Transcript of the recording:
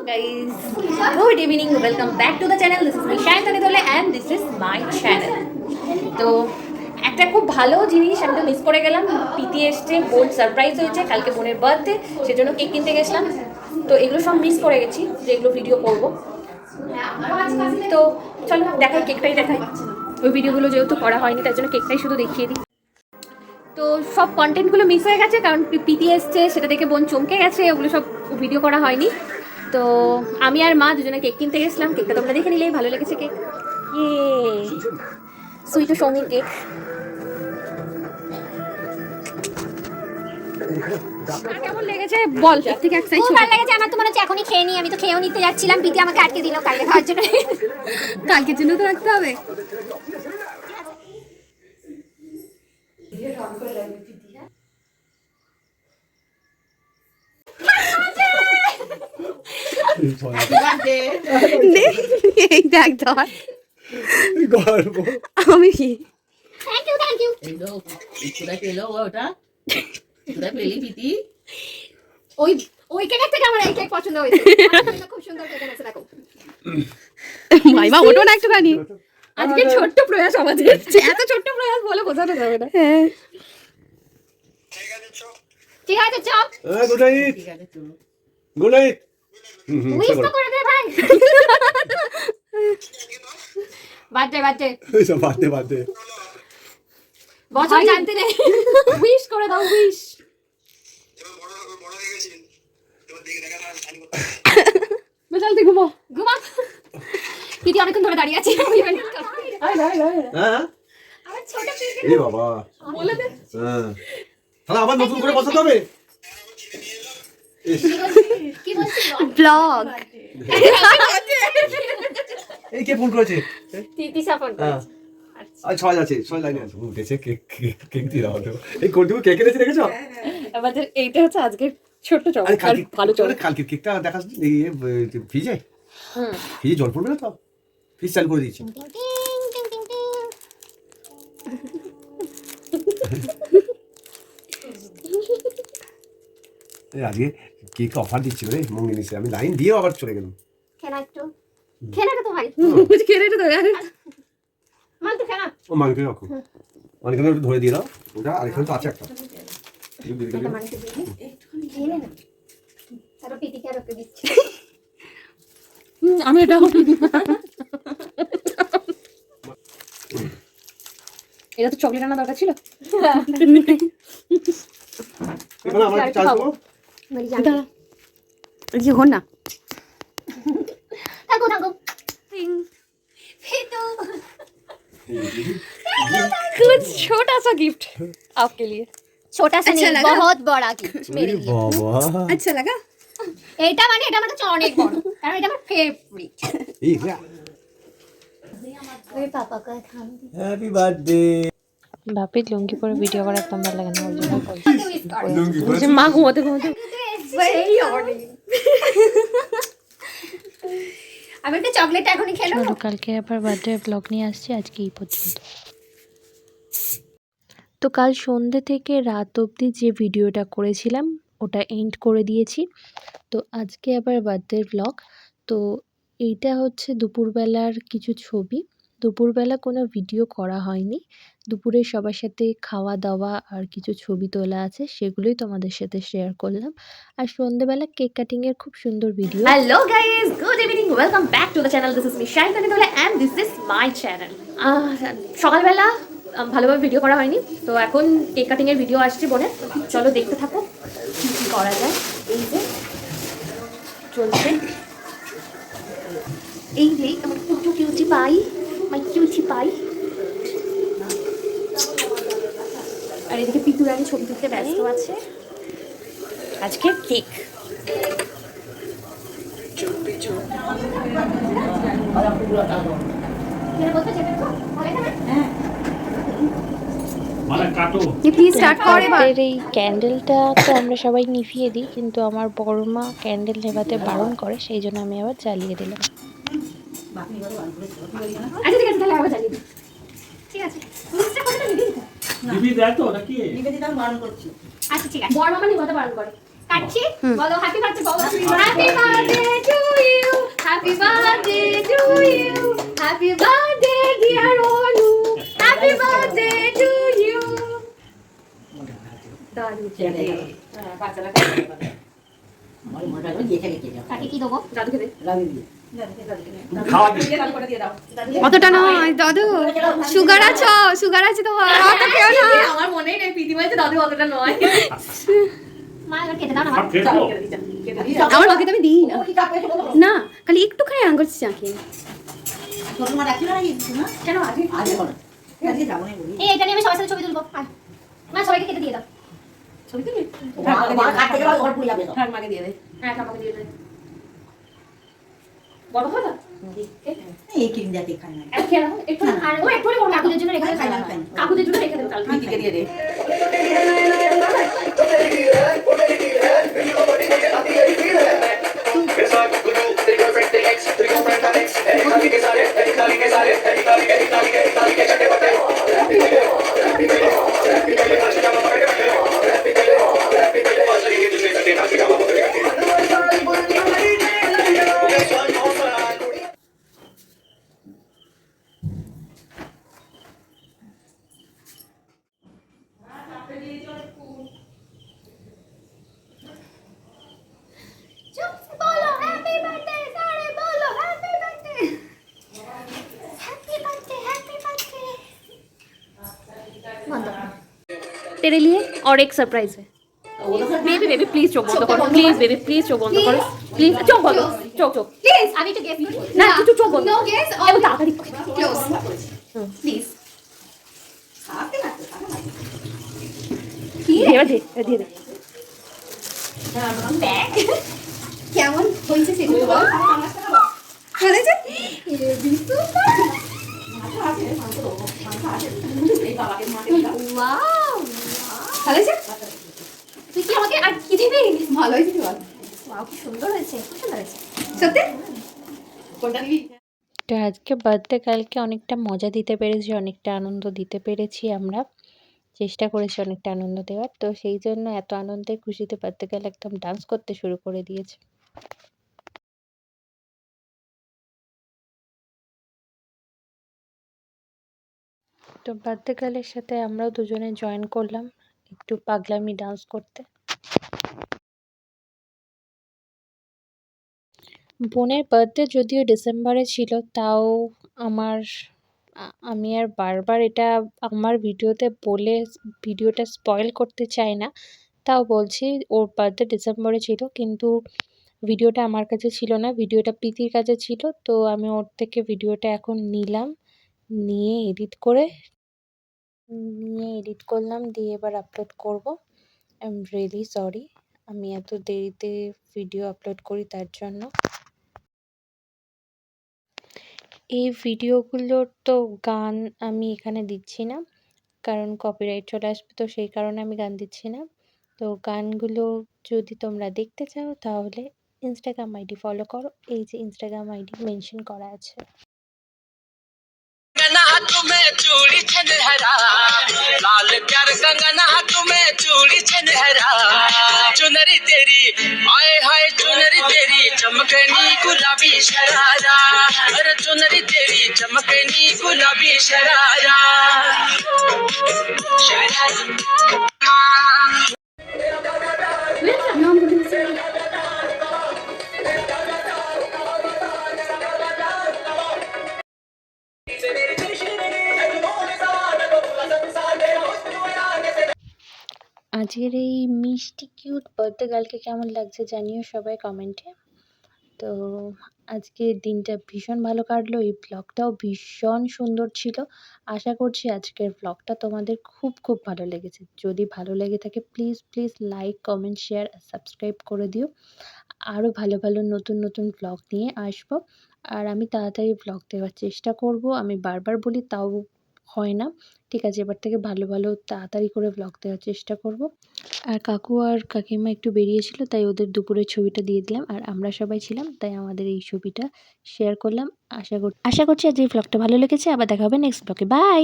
guys, good evening, welcome back to the channel. This is me Shayantani Dole and this is my channel. তো একটা খুব ভালো জিনিস আমি তো মিস করে গেলাম। পিতি এসছে, বোন সারপ্রাইজ হয়েছে, কালকে বোনের বার্থডে, সেজন্য কেক কিনতে গেছিলাম। তো এগুলো সব মিস করে গেছি, যে এগুলো ভিডিও করবো। তো চলো দেখাই, কেকটাই দেখাই। ওই ভিডিওগুলো যেহেতু করা হয়নি তার জন্য কেকটাই শুধু দেখিয়ে দিই। তো সব কন্টেন্টগুলো মিস হয়ে গেছে, কারণ পিতি এসছে, সেটা দেখে বোন চমকে গেছে, ওগুলো সব ভিডিও করা হয়নি। তো আমি আর মা দুজনে কেক কিনতে গেছিলাম। কেকটা তোমরা দেখে নিলেই, ভালো লেগেছে কেক। সুইট ও সৌমির কেক। কেমন লেগেছে বল, এর থেকে এক সাইজ খুব ভালো লেগেছে আমার। তো মনে হচ্ছে এখনই খেয়ে নিই, আমি তো খেয়েও নিতে যাচ্ছিলাম, পিতি আমাকে আটকে দিল কালকে খাওয়ার জন্য। কালকের জন্য তো রাখতে হবে। এই দেখ ধর, আমি কি থ্যাংক ইউ থ্যাংক ইউ। ওই ওই কেকের থেকে আমার এই কেক পছন্দ হয়েছে। খুব সুন্দর কেক এনেছে, দেখো। মাইমা ওঠো না একটুখানি। আজকে ছোট্ট প্রয়াস আমাদের, এত ছোট্ট প্রয়াস বলে বোঝানো যাবে না। হ্যাঁ ঠিক আছে chop. Good night. Good night. Wish তো করে দে ভাই। বার্থডে বার্থডে সব বাদে বাদে বছর জানতে নেই, উইশ করে দাও উইশ। বেচাল তুই ঘুমো ঘুমা। পিতি অনেকক্ষণ ধরে দাঁড়িয়ে আছে। হ্যাঁ আমার ছোট পিতি এই বাবা বলে দে। হ্যাঁ তাহলে আবার নতুন করে বসাতে হবে। কি বলছিস? ব্লগ এই কে ফোন করেছে? পিতি সাফন হ্যাঁ আর ছয় আছে, ছয় লাইনে আছে। উঠেছে কেক, কেক দিয়ে দাও তো। এই কোনটুকু কেক এনেছে দেখেছো? আমাদের এইটা হচ্ছে আজকে ছোট্ট চপ। আরে আর ভালো চপ। কালকে কেকটা দেখাস এই ফ্রিজে, ফ্রিজে জল পড়বে না তো? ফ্রিজ চালু করে দিয়েছি। আজকে কেক অফার দিচ্ছিল রে মঙ্গিনীসে, আমি লাইন দিয়েও আবার চলে গেলাম। খেলা একটু খেলা তো ভাই। খেলে তো মান তো খেলা। ও মাংস রাখো, অনেকক্ষণ একটু ধরে দিয়ে দাও ওটা। আর এখানে তো আছে একটা। আমি এটা এটা তো চকলেট আনা দরকার ছিল। এখানে আমার একটু চা দেবো। কি হন না থাকো থাকো। फिटू कुछ छोटा सा गिफ्ट आपके लिए। छोटा सा अच्छा नहीं, लगा? बहुत बड़ा गिफ्ट मेरे लिए। বাবা अच्छा लगा? এটা মানে এটা আমার কাছে অনেক বড়, কারণ এটা আমার ফেভারিট। এই যা ওই পাপা কা খান দি। Happy birthday. বাপি লুঙ্গি পরে ভিডিও করা একদম ভালো লাগে না, ওই জন্য লুঙ্গি পরে মা ঘুমাতে ঘুমাতে সেই অনেক। আমি একটা চকলেট এখনই খেলো। চলো কালকে আবার বার্থডে ব্লগ নিয়ে আসছি, আজকে এই পর্যন্ত। তো কাল সন্ধ্যে থেকে রাত অবধি যে ভিডিওটা করেছিলাম ওটা এন্ড করে দিয়েছি। তো আজকে আবার বার্থডে ব্লগ। তো এইটা হচ্ছে দুপুরবেলার কিছু ছবি। দুপুরবেলা কোনো ভিডিও করা হয়নি, দুপুরে সবার সাথে খাওয়া দাওয়া আর কিছু ছবি তোলা আছে, সেগুলোই তোমাদের সাথে শেয়ার করলাম। আর সন্ধ্যেবেলা কেক কাটিংয়ের খুব সুন্দর video. Hello guys, good evening, welcome back to the channel. This is me Shayantani Dole and this is my channel. সকালবেলা ভালোভাবে ভিডিও করা হয়নি, তো এখন কেক কাটিং এর ভিডিও আসছে বোনের। চলো দেখতে থাকো কি কি করা যায়। এই যে চলছে, এই যে আমার কুচু কিউচি পাই, মাই কিউচি পাই। আর এদিকে পিতুরানি ছবি তুলতে ব্যস্ত আছে। আজকে কেক আমাদের এই ক্যান্ডেলটা তো আমরা সবাই নিভিয়ে দিই, কিন্তু আমার বড় মা ক্যান্ডেল নেভাতে বারণ করে, সেই জন্য আমি আবার জ্বালিয়ে দিলাম। আচ্ছা ঠিক আছে, তাহলে আবার জ্বালিয়ে দিই। ঠিক আছে। আচ্ছা ঠিক আছে, বড় মামা নিভাতে বারণ করে। কাটছি, বলো হ্যাপি বার্থডে, বলো হ্যাপি বার্থডে টু হ্যাঁ, বাচ্চারা খাবে। কাকে কি দেবো? দাদুকে দে। খাওয়া কি? দিয়ে তারপরে দিয়ে দাও। অতটা নয় দাদু, সুগার আছে তোমার, অত কেউ না। আমার মনেই নেই, প্রীতি বলছে দাদু অতটা নয়। মা এবার কেটে দাও না। সব খেয়ে ফেলো। কেটে দিচ্ছি, কেটে দিয়ে দাও। আমার বাকি আমি দিই না, না খালি একটুখানি আঙ্গুর চাকি। কেন আজকে এই এটা নিয়ে আমি সবার সাথে ছবি তুলবো। আয়। মা সবাইকে কেটে দিয়ে দাও। ছবি তুলবি? ঠাকুমাকে দিয়ে দে। হ্যাঁ, ঠাকুমাকে দিয়ে দে। বড় হয় না? এক খেয়ে নাও, একটু না। আর ও একটু করে কাকুদের জন্য রেখে দেবো। কাকুদের জন্য রেখে দেবো কাল, প্রীতিকে দিয়ে দে। চুপ বলো হ্যাপি বার্থডে, সারে বলো happy birthday, happy birthday, happy birthday. বন্ধ। तेरे लिए और एक सरप्राइज है। बेबी बेबी प्लीज चोक बंद करो, प्लीज बेबी प्लीज चोक बंद करो, प्लीज चोक बंद चोक चोक প্লিজ আমি একটু গেস করি না তুই চোক বন্ধ নো গেস এবার তাড়াতাড়ি ক্লোজ প্লিজ। এবার দে দিয়ে দে। ব্যাগ কেমন হয়েছে সেটা বল। ভালো আছে? এ বিট্টু ওয়াও, ভালো আছে? তুই কি আমাকে আর কি দিবি? ভালো হয়েছে বল। ওয়াও কি সুন্দর হয়েছে, খুব সুন্দর হয়েছে সত্যি। কোনটা দিবি? তো আজকে বার্থডে কালকে অনেকটা মজা দিতে পেরেছি, অনেকটা আনন্দ দিতে পেরেছি আমরা। চেষ্টা করেছি অনেকটা আনন্দ দেওয়ার, তো সেই জন্য এত আনন্দে খুশিতে বার্থডে কাল একদম ডান্স করতে শুরু করে দিয়েছে। তো বার্থডে গার্লের সাথে আমরাও দুজনে জয়েন করলাম একটু পাগলামি ডান্স করতে। বোনের বার্থডে যদিও ডিসেম্বরে ছিল, তাও আমার আমি আর বারবার এটা আমার ভিডিওতে বলে ভিডিওটা স্পয়েল করতে চাই না, তাও বলছি ওর বার্থডে ডিসেম্বরে ছিল, কিন্তু ভিডিওটা আমার কাছে ছিল না, ভিডিওটা প্রীতির কাছে ছিল। তো আমি ওর থেকে ভিডিওটা এখন নিয়ে এডিট করলাম, দিয়ে এবার আপলোড করব। আই এম রিয়েলি সরি, আমি এত দেরিতে ভিডিও আপলোড করি তার জন্য। এই ভিডিওগুলোর তো গান আমি এখানে দিচ্ছি না, কারণ কপিরাইট চলে আসবে, তো সেই কারণে আমি গান দিচ্ছি না। তো গানগুলো যদি তোমরা দেখতে চাও তাহলে ইনস্টাগ্রাম আইডি ফলো করো, এই যে ইনস্টাগ্রাম আইডি মেনশন করা আছে। कंगना तुम्हें चूड़ी छनहरा लाल प्यार कंगना तुम्हें चूड़ी छनहरा चुनरी तेरी आए हाय चुनरी तेरी चमकनी गुलाबी शरारा अरे चुनरी तेरी चमकनी गुलाबी शरारा নাম বলেছে আজকের এই মিষ্টি কিউট বার্থডে গার্লকে কেমন লাগছে জানিও সবাই কমেন্টে। তো আজকের দিনটা ভীষণ ভালো কাটলো, এই ব্লগটাও ভীষণ সুন্দর ছিল। আশা করছি আজকের ব্লগটা তোমাদের খুব খুব ভালো লেগেছে। যদি ভালো লেগে থাকে please please like comment share আর সাবস্ক্রাইব করে দিও। আরও ভালো ভালো নতুন নতুন ব্লগ নিয়ে আসবো, আর আমি তাড়াতাড়ি ব্লগ দেওয়ার চেষ্টা করব। আমি বারবার বলি তাও হয় না, ঠিক আছে এবার থেকে ভালো ভালো তাড়াতাড়ি করে ব্লগ দেওয়ার চেষ্টা করব। আর কাকু আর কাকিমা একটু বেরিয়েছিল, তাই ওদের দুপুরের ছবিটা দিয়ে দিলাম, আর আমরা সবাই ছিলাম তাই আমাদের এই ছবিটা শেয়ার করলাম। আশা করছি আজ এই ব্লগটা ভালো লেগেছে। আবার দেখা হবে নেক্সট ব্লগে, বাই।